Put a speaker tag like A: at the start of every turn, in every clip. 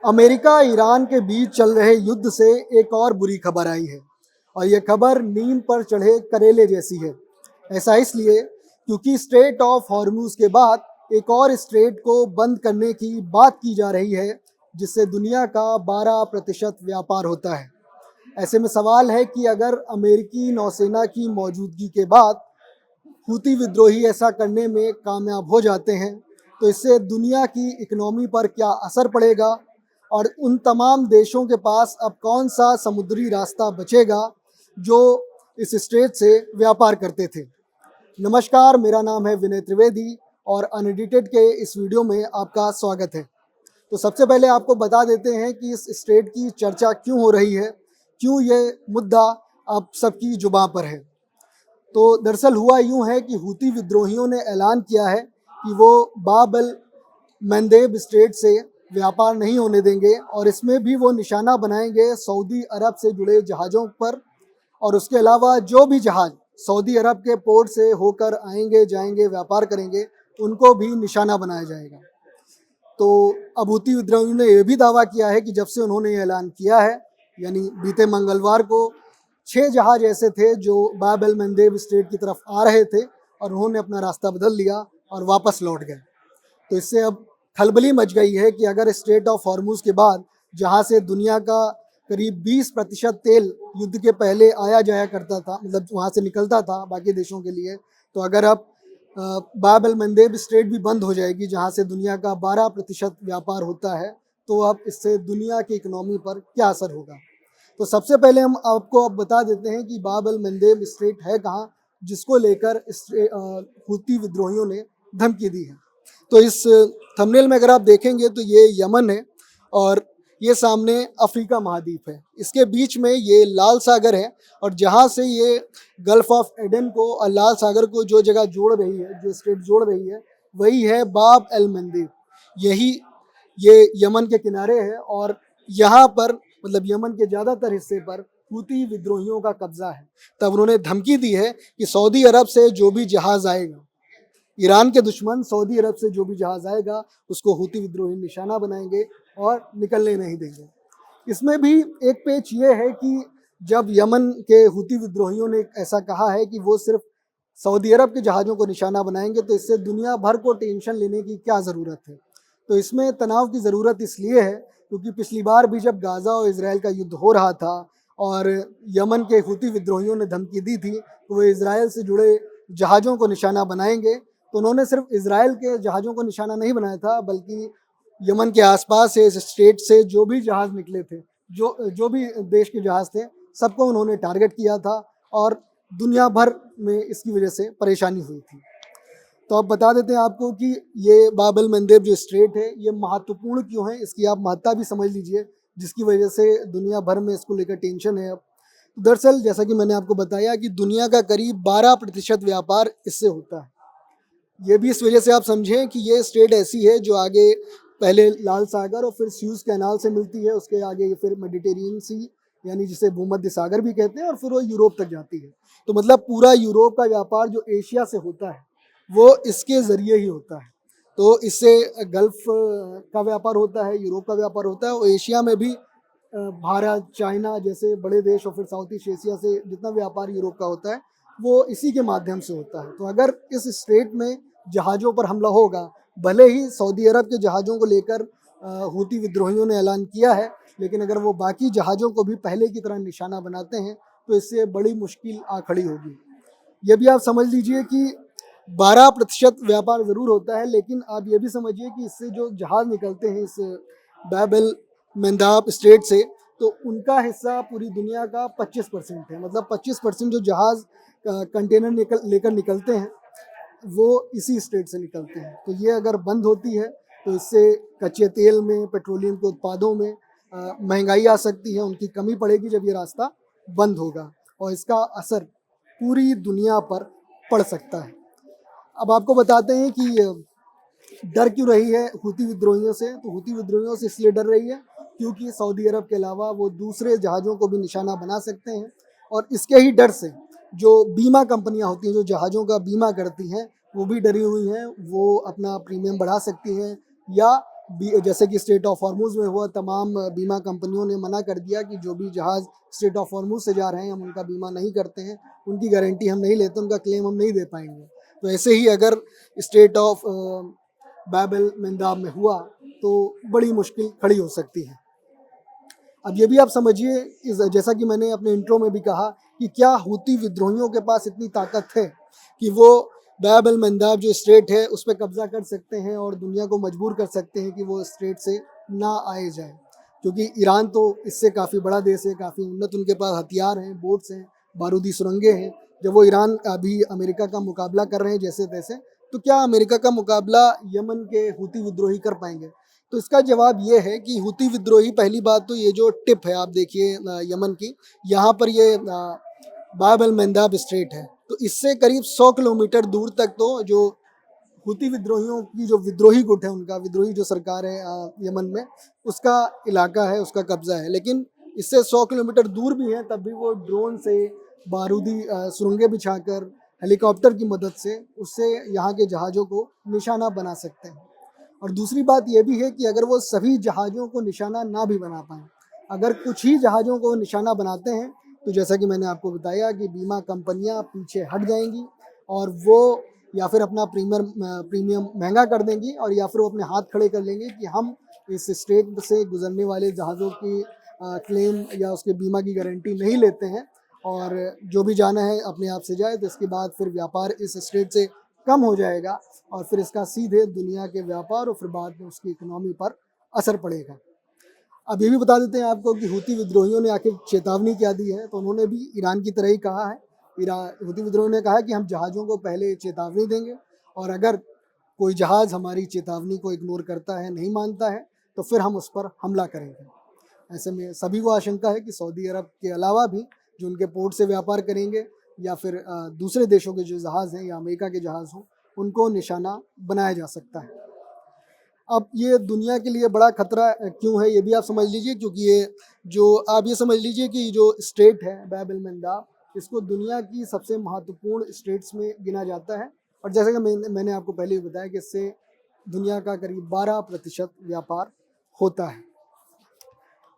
A: America Iran के बीच चल रहे युद्ध से एक और बुरी खबर आई है और यह खबर नींद पर चढ़े करेले जैसी है। ऐसा इसलिए क्योंकि स्ट्रेट ऑफ हॉर्मूज के बाद एक और स्ट्रेट को बंद करने की बात की जा रही है, जिससे दुनिया का 12% व्यापार होता है। ऐसे में सवाल है कि अगर अमेरिकी नौसेना की मौजूदगी के बाद हूती विद्रोही ऐसा करने में कामयाब हो जाते हैं तो इससे दुनिया की इकोनॉमी पर क्या असर पड़ेगा और उन तमाम देशों के पास अब कौन सा समुद्री रास्ता बचेगा जो इस स्ट्रेट से व्यापार करते थे। नमस्कार, मेरा नाम है विनय त्रिवेदी और अनएडिटेड के इस वीडियो में आपका स्वागत है। तो सबसे पहले आपको बता देते हैं कि इस स्ट्रेट की चर्चा क्यों हो रही है, क्यों ये मुद्दा अब सबकी जुबां पर है। तो दरअसल हुआ यूं है कि हूती विद्रोहियों ने ऐलान किया है कि वो बाब अल मंदेब स्ट्रेट से व्यापार नहीं होने देंगे और इसमें भी वो निशाना बनाएंगे सऊदी अरब से जुड़े जहाज़ों पर, और उसके अलावा जो भी जहाज़ सऊदी अरब के पोर्ट से होकर आएंगे जाएंगे व्यापार करेंगे उनको भी निशाना बनाया जाएगा। तो अब हूती विद्रोहियों ने यह भी दावा किया है कि जब से उन्होंने ये ऐलान किया है, यानी बीते मंगलवार को 6 जहाज ऐसे थे जो बाब अल मंदेब स्ट्रेट की तरफ आ रहे थे और उन्होंने अपना रास्ता बदल लिया और वापस लौट गए। तो इससे अब खलबली मच गई है कि अगर स्ट्रेट ऑफ हॉर्मूज के बाद, जहां से दुनिया का करीब 20% तेल युद्ध के पहले आया जाया करता था, मतलब वहां से निकलता था बाकी देशों के लिए, तो अगर अब बाब अल मंदेब स्ट्रेट भी बंद हो जाएगी जहां से दुनिया का 12% व्यापार होता है, तो अब इससे दुनिया की इकोनॉमी पर क्या असर होगा। तो सबसे पहले हम आपको अब बता देते हैं कि बाब अल मंदेब स्ट्रेट है कहाँ, जिसको लेकर हूती विद्रोहियों ने धमकी दी है। तो इस थंबनेल में अगर आप देखेंगे तो ये यमन है और ये सामने अफ्रीका महाद्वीप है, इसके बीच में ये लाल सागर है और जहाँ से ये गल्फ ऑफ एडन को और लाल सागर को जो जगह जोड़ रही है, जो स्ट्रेट जोड़ रही है, वही है बाब अल मंदेब। यही ये यमन के किनारे है और यहाँ पर, मतलब यमन के ज़्यादातर हिस्से पर हूती विद्रोहियों का कब्जा है। तब उन्होंने धमकी दी है कि सऊदी अरब से जो भी जहाज़ आएगा, ईरान के दुश्मन सऊदी अरब से जो भी जहाज़ आएगा उसको हूती विद्रोही निशाना बनाएंगे और निकलने नहीं देंगे। इसमें भी एक पेच ये है कि जब यमन के हूती विद्रोहियों ने ऐसा कहा है कि वो सिर्फ सऊदी अरब के जहाज़ों को निशाना बनाएंगे, तो इससे दुनिया भर को टेंशन लेने की क्या ज़रूरत है। तो इसमें तनाव की ज़रूरत इसलिए है क्योंकि पिछली बार भी जब गाज़ा और इजराइल का युद्ध हो रहा था और यमन के हूती विद्रोहियों ने धमकी दी थी तो वो इजराइल से जुड़े जहाज़ों को निशाना बनाएंगे, तो उन्होंने सिर्फ इजराइल के जहाज़ों को निशाना नहीं बनाया था, बल्कि यमन के आसपास से, इस स्टेट से जो भी जहाज़ निकले थे, जो भी देश के जहाज़ थे, सबको उन्होंने टारगेट किया था और दुनिया भर में इसकी वजह से परेशानी हुई थी। तो अब बता देते हैं आपको कि ये बाब अल मंदेब जो स्ट्रेट है ये महत्वपूर्ण क्यों है, इसकी आप महत्ता भी समझ लीजिए, जिसकी वजह से दुनिया भर में इसको लेकर टेंशन है। अब दरअसल जैसा कि मैंने आपको बताया कि दुनिया का करीब 12% व्यापार इससे होता है। ये भी इस वजह से आप समझें कि ये स्ट्रेट ऐसी है जो आगे पहले लाल सागर और फिर स्यूज कैनाल से मिलती है, उसके आगे फिर मेडिटेरियन सी, यानी जिसे भूमध्य सागर भी कहते हैं, और फिर वो यूरोप तक जाती है। तो मतलब पूरा यूरोप का व्यापार जो एशिया से होता है वो इसके ज़रिए ही होता है। तो इससे गल्फ़ का व्यापार होता है, यूरोप का व्यापार होता है, और एशिया में भी भारत, चाइना जैसे बड़े देश और फिर साउथ ईस्ट एशिया से जितना व्यापार यूरोप का होता है वो इसी के माध्यम से होता है। तो अगर इस स्ट्रेट में जहाज़ों पर हमला होगा, भले ही सऊदी अरब के जहाज़ों को लेकर हूती विद्रोहियों ने ऐलान किया है, लेकिन अगर वो बाकी जहाज़ों को भी पहले की तरह निशाना बनाते हैं तो इससे बड़ी मुश्किल आ खड़ी होगी। ये भी आप समझ लीजिए कि 12% व्यापार ज़रूर होता है, लेकिन आप ये भी समझिए कि इससे जो जहाज़ निकलते हैं इस बाब अल मंदेब स्ट्रेट से, तो उनका हिस्सा पूरी दुनिया का 25% है। मतलब 25% जो जहाज़ कंटेनर लेकर निकलते हैं वो इसी स्ट्रेट से निकलते हैं। तो ये अगर बंद होती है तो इससे कच्चे तेल में, पेट्रोलियम के उत्पादों में महंगाई आ सकती है, उनकी कमी पड़ेगी जब ये रास्ता बंद होगा, और इसका असर पूरी दुनिया पर पड़ सकता है। अब आपको बताते हैं कि डर क्यों रही है हूती विद्रोहियों से। तो हूती विद्रोहियों से इसलिए डर रही है क्योंकि सऊदी अरब के अलावा वो दूसरे जहाज़ों को भी निशाना बना सकते हैं, और इसके ही डर से जो बीमा कंपनियां होती हैं जो जहाज़ों का बीमा करती हैं वो भी डरी हुई हैं। वो अपना प्रीमियम बढ़ा सकती हैं या जैसे कि स्ट्रेट ऑफ हॉर्मुज में हुआ, तमाम बीमा कंपनियों ने मना कर दिया कि जो भी जहाज़ स्ट्रेट ऑफ हॉर्मुज से जा रहे हैं हम उनका बीमा नहीं करते हैं, उनकी गारंटी हम नहीं लेते, उनका क्लेम हम नहीं दे पाएंगे। तो ऐसे ही अगर स्ट्रेट ऑफ बाब एल मंदाब में हुआ तो बड़ी मुश्किल खड़ी हो सकती है। अब ये भी आप समझिए, जैसा कि मैंने अपने इंट्रो में भी कहा कि क्या हूती विद्रोहियों के पास इतनी ताकत है कि वो बाब एल मंदाब जो स्ट्रेट है उस पर कब्जा कर सकते हैं और दुनिया को मजबूर कर सकते हैं कि वो स्ट्रेट से ना आए जाए, क्योंकि ईरान तो इससे काफ़ी बड़ा देश है, काफ़ी उन्नत उनके पास हथियार हैं, बोट्स हैं, बारूदी सुरंगें हैं। जब वो ईरान अभी अमेरिका का मुकाबला कर रहे हैं जैसे तैसे, तो क्या अमेरिका का मुकाबला यमन के हूती विद्रोही कर पाएंगे? तो इसका जवाब ये है कि हूती विद्रोही, पहली बात तो ये जो टिप है आप देखिए यमन की, यहाँ पर ये बाब एल मंदाब स्ट्रेट है, तो इससे करीब 100 किलोमीटर दूर तक तो जो हूती विद्रोहियों की जो विद्रोही गुट है, उनका विद्रोही जो सरकार है यमन में, उसका इलाका है, उसका कब्जा है। लेकिन इससे 100 किलोमीटर दूर भी है तब भी वो ड्रोन से, बारूदी सुरंगें बिछाकर, हेलीकॉप्टर की मदद से उससे यहाँ के जहाज़ों को निशाना बना सकते हैं। और दूसरी बात यह भी है कि अगर वो सभी जहाज़ों को निशाना ना भी बना पाएँ, अगर कुछ ही जहाज़ों को निशाना बनाते हैं, तो जैसा कि मैंने आपको बताया कि बीमा कंपनियां पीछे हट जाएंगी और वो या फिर अपना प्रीमियम महंगा कर देंगी, और या फिर वो अपने हाथ खड़े कर लेंगे कि हम इस स्टेट से गुजरने वाले जहाज़ों की क्लेम या उसके बीमा की गारंटी नहीं लेते हैं, और जो भी जाना है अपने आप से जाए। तो इसके बाद फिर व्यापार इस स्टेट से कम हो जाएगा और फिर इसका सीधे दुनिया के व्यापार और फिर बाद में उसकी इकोनॉमी पर असर पड़ेगा। अब ये भी बता देते हैं आपको कि हूती विद्रोहियों ने आखिर चेतावनी क्या दी है, तो उन्होंने भी ईरान की तरह ही कहा है। हूती विद्रोहियों ने कहा कि हम जहाज़ों को पहले चेतावनी देंगे और अगर कोई जहाज़ हमारी चेतावनी को इग्नोर करता है, नहीं मानता है, तो फिर हम उस पर हमला करेंगे। ऐसे में सभी को आशंका है कि सऊदी अरब के अलावा भी जो उनके पोर्ट से व्यापार करेंगे या फिर दूसरे देशों के जो जहाज़ हैं या अमेरिका के जहाज़ हों, उनको निशाना बनाया जा सकता है। अब ये दुनिया के लिए बड़ा खतरा क्यों है ये भी आप समझ लीजिए, क्योंकि ये जो आप ये समझ लीजिए कि जो स्टेट है बाब एल मंदाब, इसको दुनिया की सबसे महत्वपूर्ण स्टेट्स में गिना जाता है। और जैसे कि मैंने आपको पहले ही बताया कि इससे दुनिया का करीब 12% व्यापार होता है।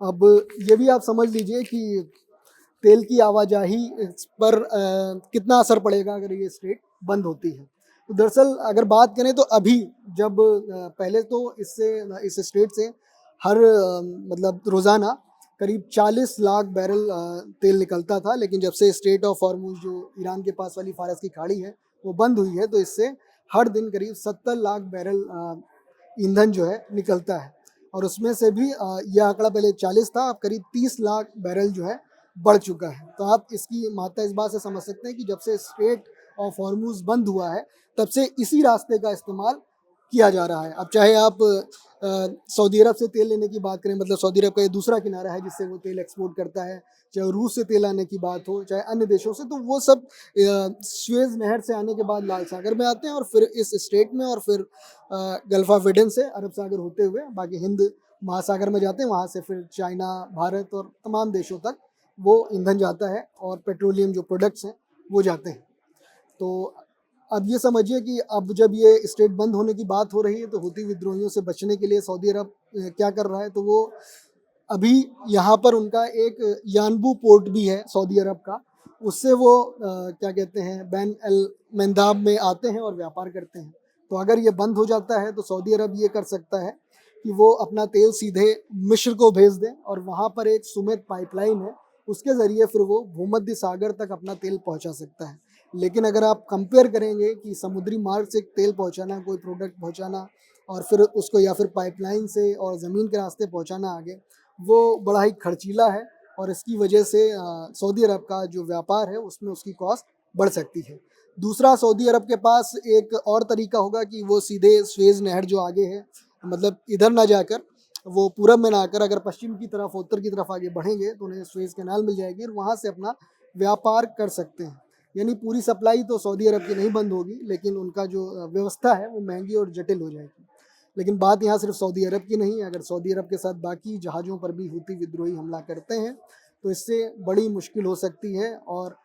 A: अब ये भी आप समझ लीजिए कि तेल की आवाजाही इस पर कितना असर पड़ेगा अगर ये स्ट्रेट बंद होती है। तो दरअसल अगर बात करें तो अभी जब पहले तो इस स्ट्रेट से हर मतलब रोज़ाना करीब 40 लाख बैरल तेल निकलता था, लेकिन जब से स्ट्रेट ऑफ हॉर्मुज जो ईरान के पास वाली फारस की खाड़ी है वो बंद हुई है, तो इससे हर दिन करीब 70 लाख बैरल ईंधन जो है निकलता है। और उसमें से भी यह आंकड़ा पहले 40 था, अब करीब 30 लाख बैरल जो है बढ़ चुका है। तो आप इसकी महत्ता इस बात से समझ सकते हैं कि जब से स्ट्रेट ऑफ हॉर्मुज बंद हुआ है तब से इसी रास्ते का इस्तेमाल किया जा रहा है। अब चाहे आप सऊदी अरब से तेल लेने की बात करें, मतलब सऊदी अरब का ये दूसरा किनारा है जिससे वो तेल एक्सपोर्ट करता है, चाहे रूस से तेल आने की बात हो, चाहे अन्य देशों से, तो वो सब स्वेज नहर से आने के बाद लाल सागर में आते हैं और फिर इस स्ट्रेट में और फिर गल्फ ऑफ एडन से अरब सागर होते हुए बाकी हिंद महासागर में जाते हैं, वहाँ से फिर चाइना, भारत और तमाम देशों तक वो ईंधन जाता है और पेट्रोलियम जो प्रोडक्ट्स हैं वो जाते हैं। तो अब ये समझिए कि अब जब ये स्टेट बंद होने की बात हो रही है तो हूती विद्रोहियों से बचने के लिए सऊदी अरब क्या कर रहा है, तो वो अभी यहाँ पर उनका एक यानबू पोर्ट भी है सऊदी अरब का, उससे वो क्या कहते हैं बैन अल मंदाब में आते हैं और व्यापार करते हैं। तो अगर ये बंद हो जाता है तो सऊदी अरब ये कर सकता है कि वो अपना तेल सीधे मिस्र को भेज दें और वहाँ पर एक सुमेत पाइपलाइन है, उसके ज़रिए फिर वो भूमध्य सागर तक अपना तेल पहुँचा सकता है। लेकिन अगर आप कंपेयर करेंगे कि समुद्री मार्ग से तेल पहुँचाना, कोई प्रोडक्ट पहुँचाना और फिर उसको या फिर पाइपलाइन से और ज़मीन के रास्ते पहुँचाना आगे, वो बड़ा ही खर्चीला है और इसकी वजह से सऊदी अरब का जो व्यापार है उसमें उसकी कॉस्ट बढ़ सकती है। दूसरा, सऊदी अरब के पास एक और तरीका होगा कि वो सीधे स्वेज़ नहर जो आगे है, मतलब इधर ना जाकर वो पूरब में ना आकर अगर पश्चिम की तरफ, उत्तर की तरफ आगे बढ़ेंगे तो उन्हें स्वेज़ कैनाल मिल जाएगी और वहाँ से अपना व्यापार कर सकते हैं। यानी पूरी सप्लाई तो सऊदी अरब की नहीं बंद होगी, लेकिन उनका जो व्यवस्था है वो महंगी और जटिल हो जाएगी। लेकिन बात यहाँ सिर्फ सऊदी अरब की नहीं है, अगर सऊदी अरब के साथ बाकी जहाज़ों पर भी हूती विद्रोही हमला करते हैं तो इससे बड़ी मुश्किल हो सकती है और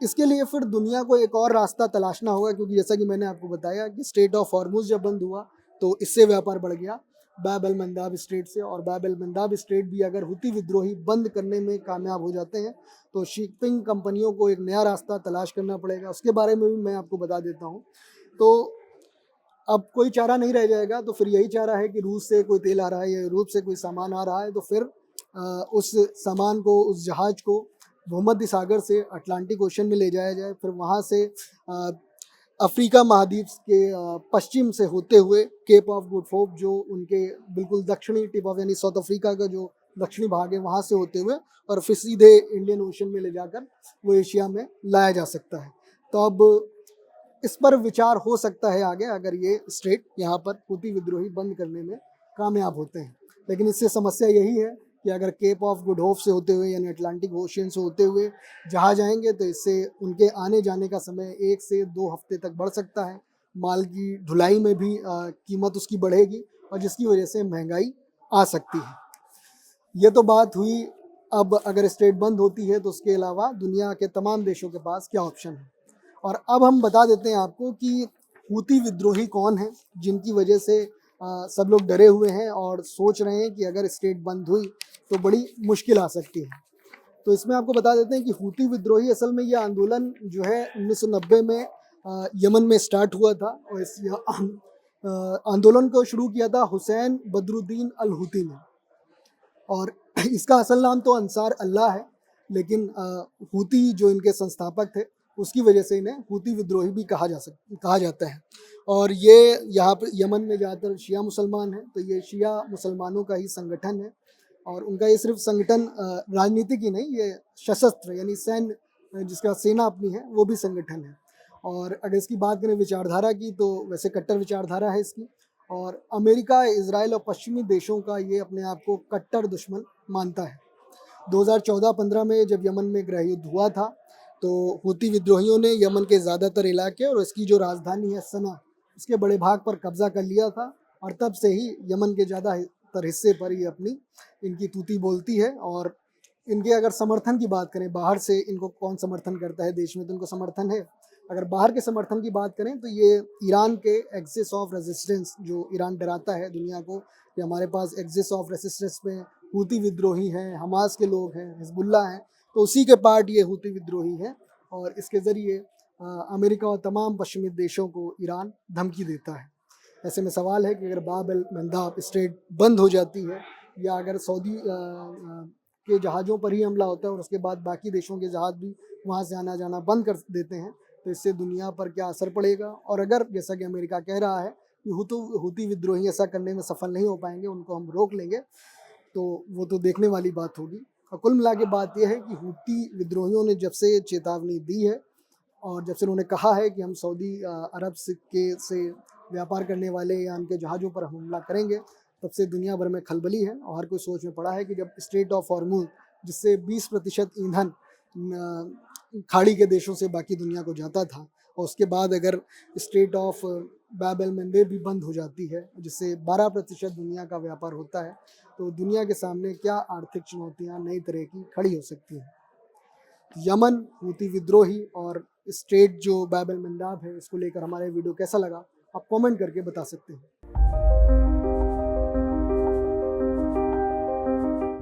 A: इसके लिए फिर दुनिया को एक और रास्ता तलाशना होगा, क्योंकि जैसा कि मैंने आपको बताया कि स्ट्रेट ऑफ हॉर्मुज जब बंद हुआ तो इससे व्यापार बढ़ गया। बाब अल मंदाब स्ट्रेट से, और बाब अल मंदाब स्ट्रेट भी अगर हुती विद्रोही बंद करने में कामयाब हो जाते हैं तो शिपिंग कंपनियों को एक नया रास्ता तलाश करना पड़ेगा। उसके बारे में भी मैं आपको बता देता हूँ। तो अब कोई चारा नहीं रह जाएगा, तो फिर यही चारा है कि रूस से कोई तेल आ रहा है या यूरोप से कोई सामान आ रहा है, तो फिर उस सामान को, उस जहाज़ को भूमध्य सागर से अटलांटिक ओशन में ले जाया जाए, फिर वहाँ से अफ्रीका महाद्वीप के पश्चिम से होते हुए केप ऑफ गुड होप, जो उनके बिल्कुल दक्षिणी टिप ऑफ, यानी साउथ अफ्रीका का जो दक्षिणी भाग है, वहाँ से होते हुए और फिर सीधे इंडियन ओशन में ले जाकर वो एशिया में लाया जा सकता है। तो अब इस पर विचार हो सकता है आगे, अगर ये स्ट्रेट यहाँ पर हुती विद्रोही बंद करने में कामयाब होते हैं। लेकिन इससे समस्या यही है कि अगर केप ऑफ गुड होप से होते हुए यानी अटलांटिक ओशियन से होते हुए जहाज आएंगे तो इससे उनके आने जाने का समय 1 से 2 हफ्ते तक बढ़ सकता है। माल की ढुलाई में भी कीमत उसकी बढ़ेगी और जिसकी वजह से महंगाई आ सकती है। ये तो बात हुई, अब अगर स्ट्रेट बंद होती है तो उसके अलावा दुनिया के तमाम देशों के पास क्या ऑप्शन है। और अब हम बता देते हैं आपको कि हूती विद्रोही कौन है जिनकी वजह से सब लोग डरे हुए हैं और सोच रहे हैं कि अगर स्टेट बंद हुई तो बड़ी मुश्किल आ सकती है। तो इसमें आपको बता देते हैं कि हूती विद्रोही, असल में ये आंदोलन जो है 1990 में यमन में स्टार्ट हुआ था और इस आंदोलन को शुरू किया था हुसैन बदरुद्दीन अल हूती ने। और इसका असल नाम तो अंसार अल्लाह है, लेकिन हूती जो इनके संस्थापक थे उसकी वजह से इन्हें हूती विद्रोही भी कहा जाता है। और ये यहाँ पर यमन में ज़्यादातर शिया मुसलमान हैं, तो ये शिया मुसलमानों का ही संगठन है। और उनका ये सिर्फ संगठन राजनीतिक ही नहीं, ये सशस्त्र यानी सैन्य, जिसका सेना अपनी है, वो भी संगठन है। और अगर इसकी बात करें विचारधारा की, तो वैसे कट्टर विचारधारा है इसकी। और अमेरिका, इजराइल और पश्चिमी देशों का ये अपने आप को कट्टर दुश्मन मानता है। 2014-15 में जब यमन में गृह युद्ध हुआ था तो हूती विद्रोहियों ने यमन के ज़्यादातर इलाके और इसकी जो राजधानी है सना, उसके बड़े भाग पर कब्जा कर लिया था। और तब से ही यमन के ज़्यादातर हिस्से पर ये अपनी इनकी तूती बोलती है। और इनके अगर समर्थन की बात करें, बाहर से इनको कौन समर्थन करता है देश में, तो इनको समर्थन है। अगर बाहर के समर्थन की बात करें तो ये ईरान के एक्सिस ऑफ रेजिस्टेंस, जो ईरान डराता है दुनिया को कि हमारे पास एक्सिस ऑफ रेजिस्टेंस में हूती विद्रोही हैं, हमास के लोग हैं, हिजबुल्ला हैं, तो उसी के पार्ट ये हूती विद्रोही है। और इसके ज़रिए अमेरिका और तमाम पश्चिमी देशों को ईरान धमकी देता है। ऐसे में सवाल है कि अगर बाब अल मंदाब स्ट्रेट बंद हो जाती है या अगर सऊदी के जहाज़ों पर ही हमला होता है और उसके बाद बाकी देशों के जहाज़ भी वहाँ से आना जाना बंद कर देते हैं, तो इससे दुनिया पर क्या असर पड़ेगा। और अगर जैसा कि अमेरिका कह रहा है कि हूती विद्रोही ऐसा करने में सफल नहीं हो पाएंगे, उनको हम रोक लेंगे, तो वो तो देखने वाली बात होगी। और कुल मिला के बात यह है कि हूती विद्रोहियों ने जब से चेतावनी दी है और जब से उन्होंने कहा है कि हम सऊदी अरब से व्यापार करने वाले या उनके जहाज़ों पर हमला करेंगे, तब से दुनिया भर में खलबली है और हर कोई सोच में पड़ा है कि जब स्ट्रेट ऑफ हॉर्मूज, जिससे 20% ईंधन खाड़ी के देशों से बाकी दुनिया को जाता था, और उसके बाद अगर स्ट्रेट ऑफ बाब अल मंदेब भी बंद हो जाती है जिससे 12% दुनिया का व्यापार होता है, तो दुनिया के सामने क्या आर्थिक चुनौतियां नई तरह की खड़ी हो सकती हैं। यमन, हूती विद्रोही और स्ट्रेट जो बाब अल मंदाब है, इसको लेकर हमारा वीडियो कैसा लगा आप कमेंट करके बता सकते हैं।